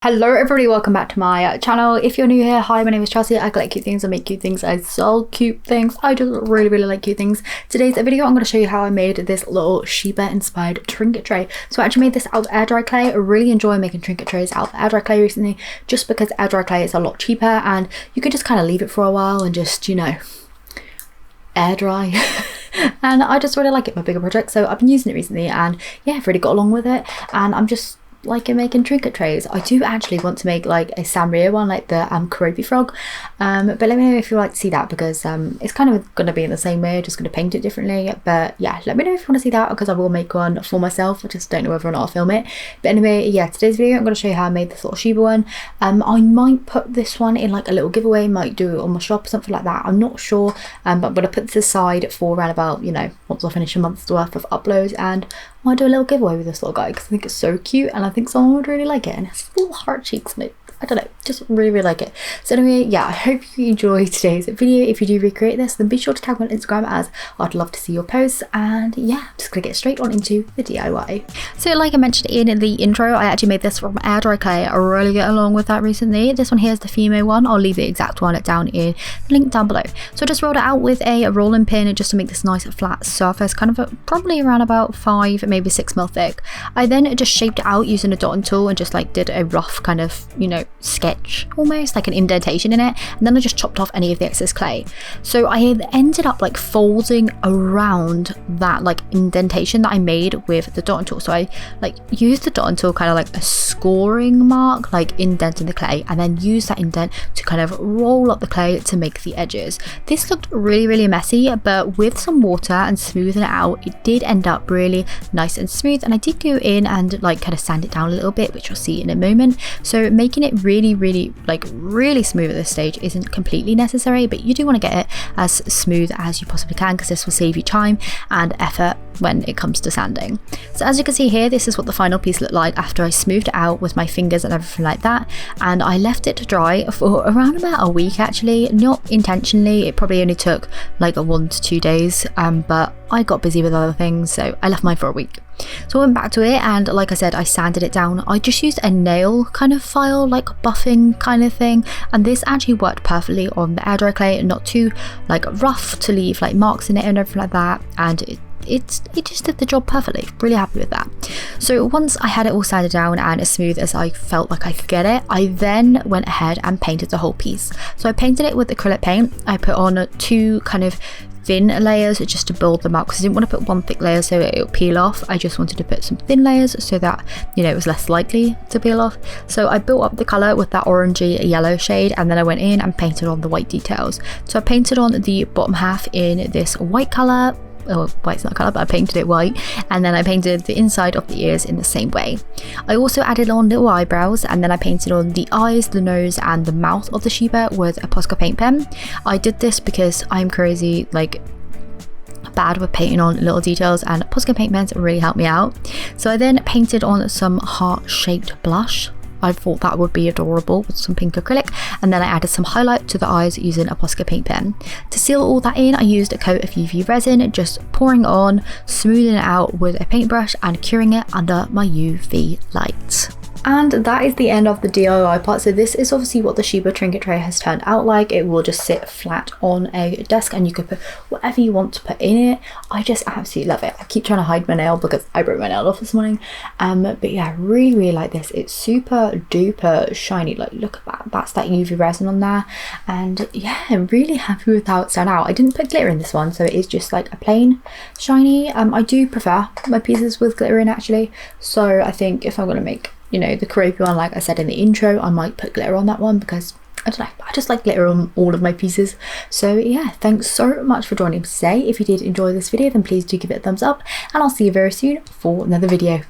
Hello everybody, welcome back to my channel. If you're new here, hi, my name is Chelsey. I collect cute things, I make cute things, I sell cute things. I just really like cute things. Today's video, I'm going to show you how I made this little Shiba inspired trinket tray. So I actually made this out of air dry clay. I really enjoy making trinket trays out of air dry clay recently, just because air dry clay is a lot cheaper and you could just kind of leave it for a while and just, you know, air dry. And I just really like it, my bigger project, so I've been using it recently and yeah, I've really got along with it, and I'm just liking making trinket trays. I do actually want to make like a Sanrio one, like the Keroppi frog, but let me know if you like to see that, because it's kind of going to be in the same way, just going to paint it differently. But yeah, let me know if you want to see that, because I will make one for myself. I just don't know whether or not I'll film it. But anyway, yeah, today's video I'm going to show you how I made this little Shiba one. I might put this one in like a little giveaway, might do it on my shop or something like that, I'm not sure, but I'm going to put this aside for around about, you know, once I finish a month's worth of uploads, and I might do a little giveaway with this little guy because I think it's so cute and I think someone would really like it, and it's little heart cheeks and I don't know, just really like it. So anyway, yeah, I hope you enjoy today's video. If you do recreate this, then be sure to tag me on Instagram, as I'd love to see your posts. And yeah, just gonna get straight on into the DIY. So like I mentioned in the intro, I actually made this from air dry clay. I really get along with that recently. This one here is the Fimo one. I'll leave the exact one down in the link down below. So I just rolled it out with a rolling pin just to make this nice flat surface, kind of probably around about 5, maybe 6 mil thick. I then just shaped it out using a dotting tool and just like did a rough kind of, you know, sketch, almost like an indentation in it, and then I just chopped off any of the excess clay. So I ended up like folding around that like indentation that I made with the dotting tool. So I like used the dotting tool kind of like a scoring mark, like indenting the clay, and then use that indent to kind of roll up the clay to make the edges. This looked really messy, but with some water and smoothing it out, it did end up really nice and smooth. And I did go in and like kind of sand it down a little bit, which you'll see in a moment. So making it really smooth at this stage isn't completely necessary, but you do want to get it as smooth as you possibly can, because this will save you time and effort when it comes to sanding. So as you can see here, this is what the final piece looked like after I smoothed it out with my fingers and everything like that, and I left it to dry for around about a week actually, not intentionally. It probably only took like 1 to 2 days, but I got busy with other things, so I left mine for a week. So I went back to it, and like I said, I sanded it down. I just used a nail kind of file, like buffing kind of thing, and this actually worked perfectly on the air dry clay, not too like rough to leave like marks in it and everything like that, and it just did the job perfectly. Really happy with that. So once I had it all sanded down and as smooth as I felt like I could get it, I then went ahead and painted the whole piece. So I painted it with acrylic paint. I put on 2 kind of thin layers just to build them up, because I didn't want to put one thick layer so it'll peel off. I just wanted to put some thin layers so that, you know, it was less likely to peel off. So I built up the colour with that orangey yellow shade, and then I went in and painted on the white details. So I painted on the bottom half in this white colour. Oh, white's not colour, but I painted it white, and then I painted the inside of the ears in the same way. I also added on little eyebrows, and then I painted on the eyes, the nose and the mouth of the Shiba with a Posca paint pen. I did this because I'm crazy like bad with painting on little details, and Posca paint pens really helped me out. So I then painted on some heart-shaped blush. I thought that would be adorable with some pink acrylic, and then I added some highlight to the eyes using a Posca paint pen. To seal all that in, I used a coat of UV resin, just pouring it on, smoothing it out with a paintbrush and curing it under my UV light. And that is the end of the DIY part. So this is obviously what the Shiba trinket tray has turned out like. It will just sit flat on a desk, and you could put whatever you want to put in it. I just absolutely love it. I keep trying to hide my nail because I broke my nail off this morning, but yeah, I really like this. It's super duper shiny. Like, look at that, that's that UV resin on there, and yeah, I'm really happy with how it's turned out. I didn't put glitter in this one, so it is just like a plain shiny. I do prefer my pieces with glitter in actually, so I think if I'm going to make, you know, the Keroppi one, like I said in the intro, I might put glitter on that one, because I don't know, I just like glitter on all of my pieces. So yeah, thanks so much for joining me today. If you did enjoy this video, then please do give it a thumbs up, and I'll see you very soon for another video.